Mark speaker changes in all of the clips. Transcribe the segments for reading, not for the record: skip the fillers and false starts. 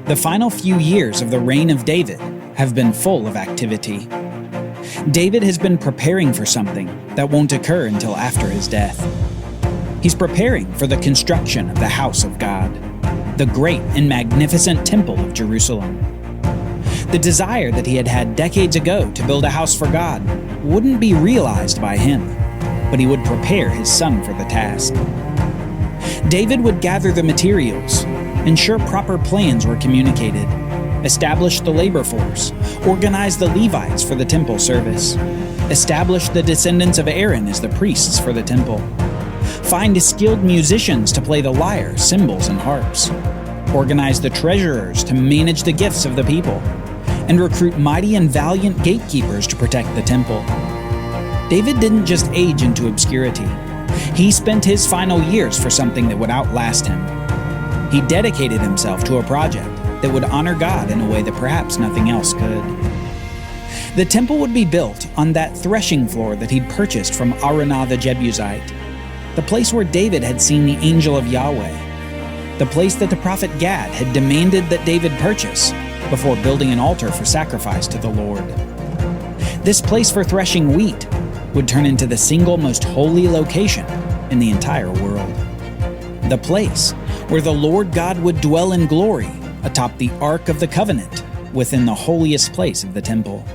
Speaker 1: The final few years of the reign of David have been full of activity. David has been preparing for something that won't occur until after his death. He's preparing for the construction of the house of God, the great and magnificent temple of Jerusalem. The desire that he had had decades ago to build a house for God wouldn't be realized by him, but he would prepare his son for the task. David would gather the materials, ensure proper plans were communicated, establish the labor force, organize the Levites for the temple service, establish the descendants of Aaron as the priests for the temple, find skilled musicians to play the lyre, cymbals, and harps, organize the treasurers to manage the gifts of the people, and recruit mighty and valiant gatekeepers to protect the temple. David didn't just age into obscurity. He spent his final years for something that would outlast him. He dedicated himself to a project that would honor God in a way that perhaps nothing else could. The temple would be built on that threshing floor that he'd purchased from Araunah the Jebusite, the place where David had seen the angel of Yahweh, the place that the prophet Gad had demanded that David purchase before building an altar for sacrifice to the Lord. This place for threshing wheat would turn into the single most holy location in the entire world. The place where the Lord God would dwell in glory atop the Ark of the Covenant within the holiest place of the temple.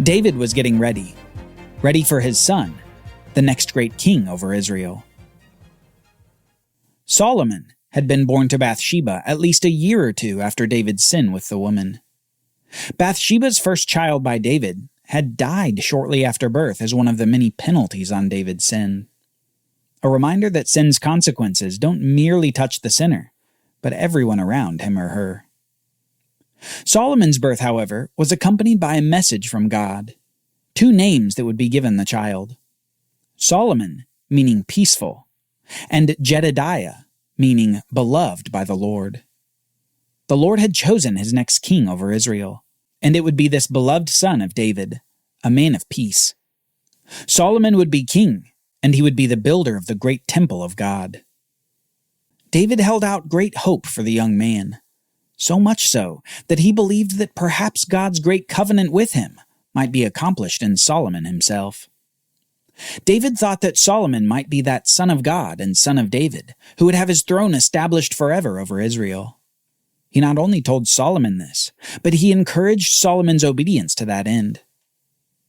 Speaker 1: David was getting ready for his son, the next great king over Israel. Solomon had been born to Bathsheba at least a year or two after David's sin with the woman. Bathsheba's first child by David had died shortly after birth as one of the many penalties on David's sin. A reminder that sin's consequences don't merely touch the sinner, but everyone around him or her. Solomon's birth, however, was accompanied by a message from God, two names that would be given the child. Solomon, meaning peaceful, and Jedediah, meaning beloved by the Lord. The Lord had chosen his next king over Israel, and it would be this beloved son of David, a man of peace. Solomon would be king, and he would be the builder of the great temple of God. David held out great hope for the young man, so much so that he believed that perhaps God's great covenant with him might be accomplished in Solomon himself. David thought that Solomon might be that son of God and son of David, who would have his throne established forever over Israel. He not only told Solomon this, but he encouraged Solomon's obedience to that end.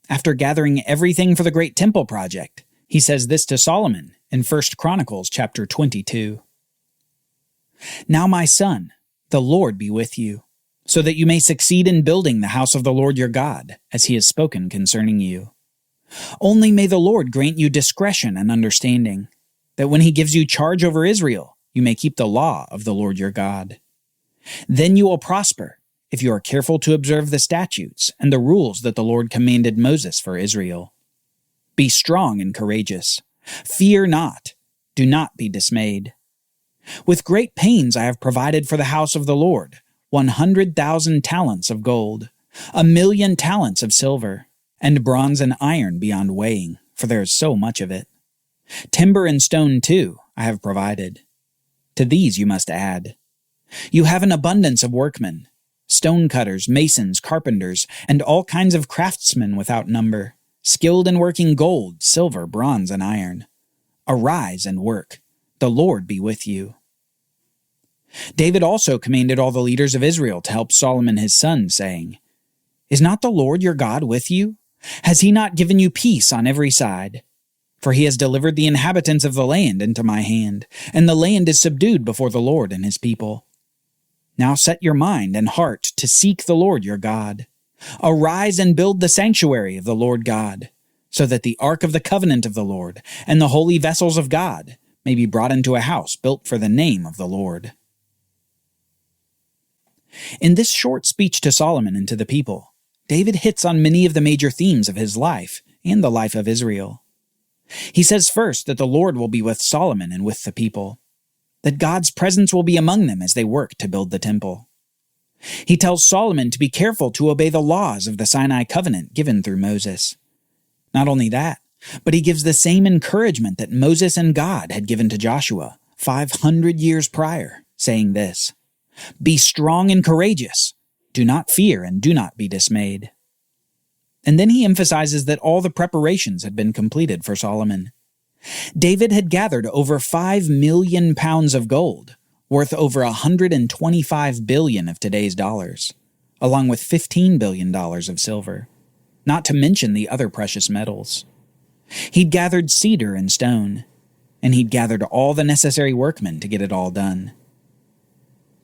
Speaker 1: After gathering everything for the great temple project, he says this to Solomon in 1 Chronicles chapter 22. "Now my son, the Lord be with you, so that you may succeed in building the house of the Lord your God, as he has spoken concerning you. Only may the Lord grant you discretion and understanding, that when he gives you charge over Israel, you may keep the law of the Lord your God. Then you will prosper, if you are careful to observe the statutes and the rules that the Lord commanded Moses for Israel. Be strong and courageous. Fear not. Do not be dismayed. With great pains I have provided for the house of the Lord 100,000 talents of gold, 1,000,000 talents of silver, and bronze and iron beyond weighing, for there is so much of it. Timber and stone, too, I have provided. To these you must add. You have an abundance of workmen, stone cutters, masons, carpenters, and all kinds of craftsmen without number, skilled in working gold, silver, bronze, and iron. Arise and work. The Lord be with you." David also commanded all the leaders of Israel to help Solomon his son, saying, "Is not the Lord your God with you? Has he not given you peace on every side? For he has delivered the inhabitants of the land into my hand, and the land is subdued before the Lord and his people. Now set your mind and heart to seek the Lord your God. Arise and build the sanctuary of the Lord God, so that the ark of the covenant of the Lord and the holy vessels of God may be brought into a house built for the name of the Lord." In this short speech to Solomon and to the people, David hits on many of the major themes of his life and the life of Israel. He says first that the Lord will be with Solomon and with the people, that God's presence will be among them as they work to build the temple. He tells Solomon to be careful to obey the laws of the Sinai covenant given through Moses. Not only that, but he gives the same encouragement that Moses and God had given to Joshua 500 years prior, saying this, Be strong and courageous. Do not fear and do not be dismayed. And then he emphasizes that all the preparations had been completed for Solomon. David had gathered over 5 million pounds of gold, worth over 125 billion of today's dollars, along with $15 billion of silver, not to mention the other precious metals. He'd gathered cedar and stone, and he'd gathered all the necessary workmen to get it all done.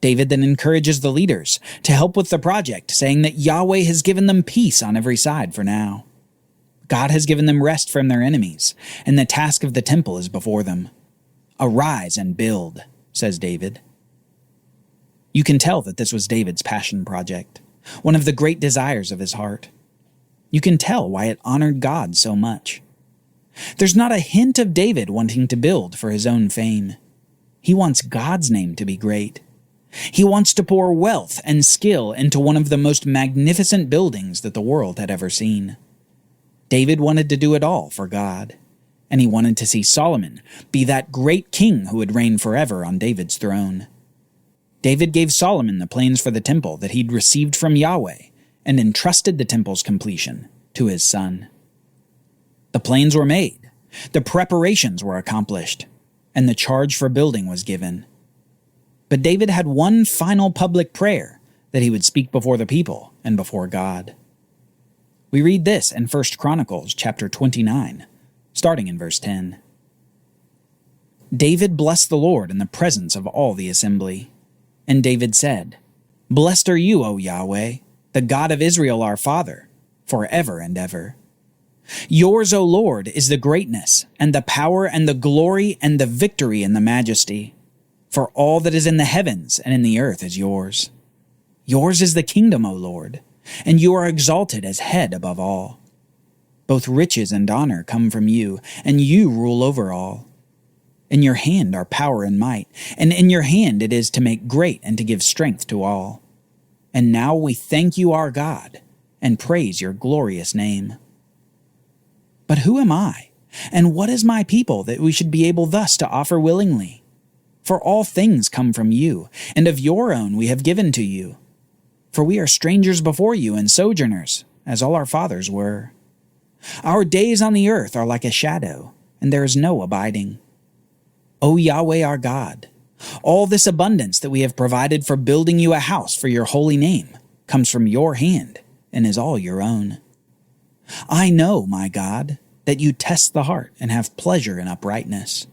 Speaker 1: David then encourages the leaders to help with the project, saying that Yahweh has given them peace on every side for now. God has given them rest from their enemies, and the task of the temple is before them. Arise and build, says David. You can tell that this was David's passion project, one of the great desires of his heart. You can tell why it honored God so much. There's not a hint of David wanting to build for his own fame. He wants God's name to be great. He wants to pour wealth and skill into one of the most magnificent buildings that the world had ever seen. David wanted to do it all for God, and he wanted to see Solomon be that great king who would reign forever on David's throne. David gave Solomon the plans for the temple that he'd received from Yahweh and entrusted the temple's completion to his son. The plans were made, the preparations were accomplished, and the charge for building was given. But David had one final public prayer that he would speak before the people and before God. We read this in 1 Chronicles chapter 29, starting in verse 10. David blessed the Lord in the presence of all the assembly. And David said, Blessed are you, O Yahweh, the God of Israel our Father, forever and ever. Yours, O Lord, is the greatness, and the power, and the glory, and the victory, and the majesty. For all that is in the heavens and in the earth is yours. Yours is the kingdom, O Lord, and you are exalted as head above all. Both riches and honor come from you, and you rule over all. In your hand are power and might, and in your hand it is to make great and to give strength to all. And now we thank you, our God, and praise your glorious name. But who am I, and what is my people that we should be able thus to offer willingly? For all things come from you, and of your own we have given to you. For we are strangers before you and sojourners, as all our fathers were. Our days on the earth are like a shadow, and there is no abiding. O Yahweh our God, all this abundance that we have provided for building you a house for your holy name comes from your hand and is all your own. I know, my God, that you test the heart and have pleasure in uprightness.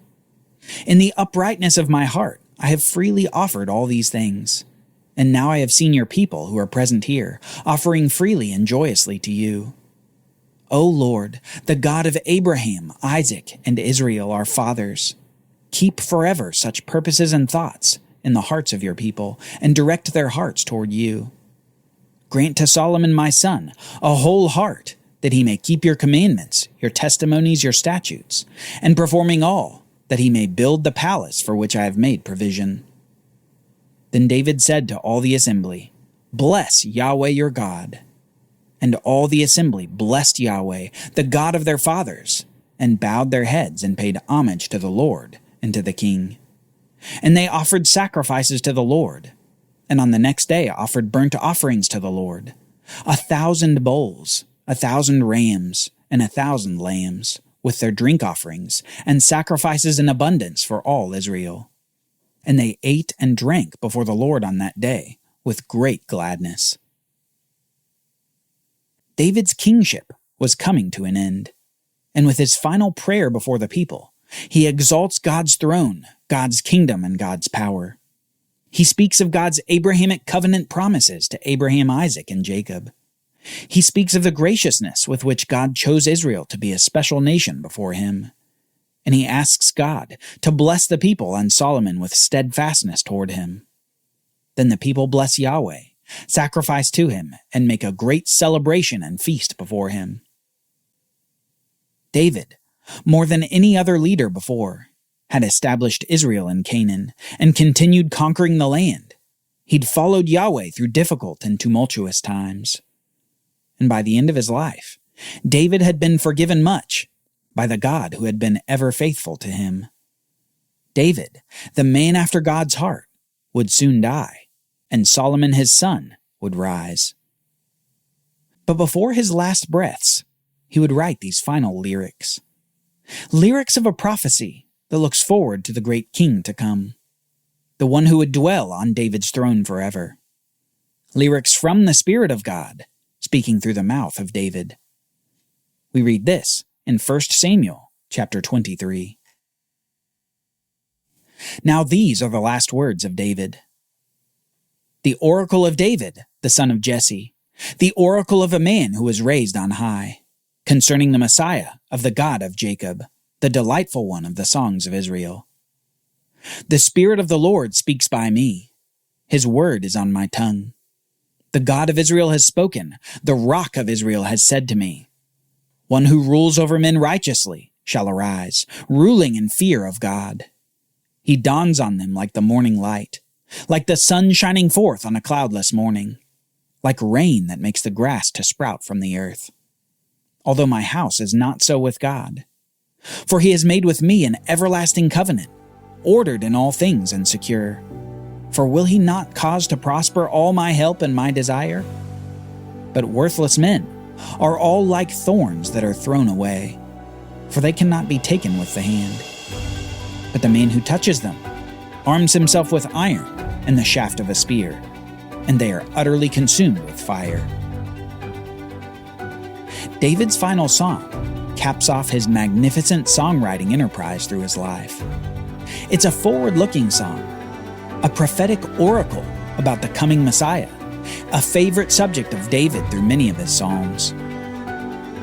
Speaker 1: In the uprightness of my heart, I have freely offered all these things. And now I have seen your people who are present here, offering freely and joyously to you. O Lord, the God of Abraham, Isaac, and Israel, our fathers, keep forever such purposes and thoughts in the hearts of your people, and direct their hearts toward you. Grant to Solomon my son a whole heart, that he may keep your commandments, your testimonies, your statutes, and performing all, that he may build the palace for which I have made provision. Then David said to all the assembly, Bless Yahweh your God. And all the assembly blessed Yahweh, the God of their fathers, and bowed their heads and paid homage to the Lord and to the king. And they offered sacrifices to the Lord, and on the next day offered burnt offerings to the Lord, 1,000 bulls, 1,000 rams, and 1,000 lambs, with their drink offerings, and sacrifices in abundance for all Israel. And they ate and drank before the Lord on that day with great gladness. David's kingship was coming to an end, and with his final prayer before the people, he exalts God's throne, God's kingdom, and God's power. He speaks of God's Abrahamic covenant promises to Abraham, Isaac, and Jacob. He speaks of the graciousness with which God chose Israel to be a special nation before him. And he asks God to bless the people and Solomon with steadfastness toward him. Then the people bless Yahweh, sacrifice to him, and make a great celebration and feast before him. David, more than any other leader before, had established Israel in Canaan and continued conquering the land. He'd followed Yahweh through difficult and tumultuous times. And by the end of his life, David had been forgiven much by the God who had been ever faithful to him. David, the man after God's heart, would soon die, and Solomon his son would rise. But before his last breaths, he would write these final lyrics. Lyrics of a prophecy that looks forward to the great king to come, the one who would dwell on David's throne forever. Lyrics from the Spirit of God, speaking through the mouth of David. We read this in 1 Samuel chapter 23. Now these are the last words of David. The oracle of David, the son of Jesse, the oracle of a man who was raised on high, concerning the Messiah of the God of Jacob, the delightful one of the songs of Israel. The Spirit of the Lord speaks by me. His word is on my tongue. The God of Israel has spoken. The Rock of Israel has said to me, one who rules over men righteously shall arise, ruling in fear of God. He dawns on them like the morning light, like the sun shining forth on a cloudless morning, like rain that makes the grass to sprout from the earth. Although my house is not so with God. For he has made with me an everlasting covenant, ordered in all things and secure. For will he not cause to prosper all my help and my desire? But worthless men are all like thorns that are thrown away, for they cannot be taken with the hand. But the man who touches them arms himself with iron and the shaft of a spear, and they are utterly consumed with fire. David's final song caps off his magnificent songwriting enterprise through his life. It's a forward-looking song, a prophetic oracle about the coming Messiah, a favorite subject of David through many of his psalms.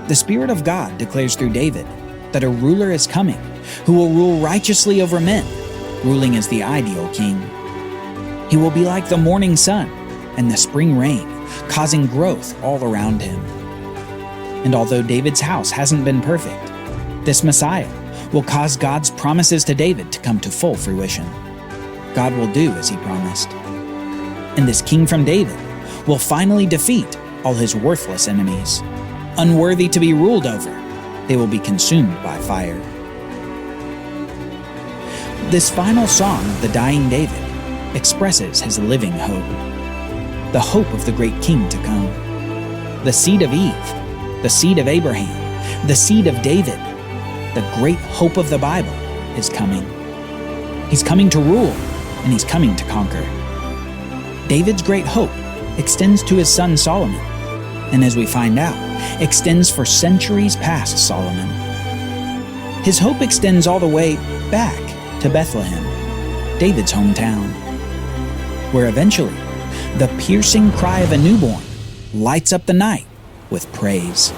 Speaker 1: The Spirit of God declares through David that a ruler is coming who will rule righteously over men, ruling as the ideal king. He will be like the morning sun and the spring rain, causing growth all around him. And although David's house hasn't been perfect, this Messiah will cause God's promises to David to come to full fruition. God will do as he promised. And this king from David will finally defeat all his worthless enemies. Unworthy to be ruled over, they will be consumed by fire. This final song of the dying David expresses his living hope, the hope of the great king to come, the seed of Eve, the seed of Abraham, the seed of David. The great hope of the Bible is coming. He's coming to rule, and he's coming to conquer. David's great hope extends to his son Solomon, and as we find out, extends for centuries past Solomon. His hope extends all the way back to Bethlehem, David's hometown, where eventually the piercing cry of a newborn lights up the night with praise.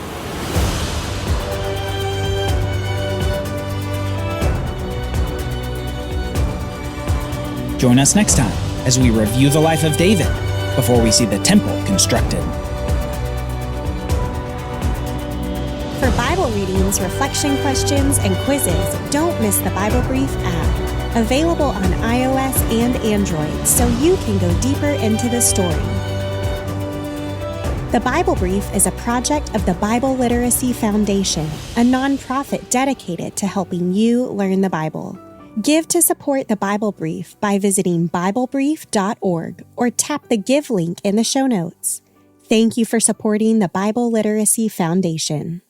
Speaker 1: Join us next time as we review the life of David before we see the temple constructed.
Speaker 2: For Bible readings, reflection questions, and quizzes, don't miss the Bible Brief app. Available on iOS and Android, so you can go deeper into the story. The Bible Brief is a project of the Bible Literacy Foundation, a nonprofit dedicated to helping you learn the Bible. Give to support the Bible Brief by visiting BibleBrief.org or tap the Give link in the show notes. Thank you for supporting the Bible Literacy Foundation.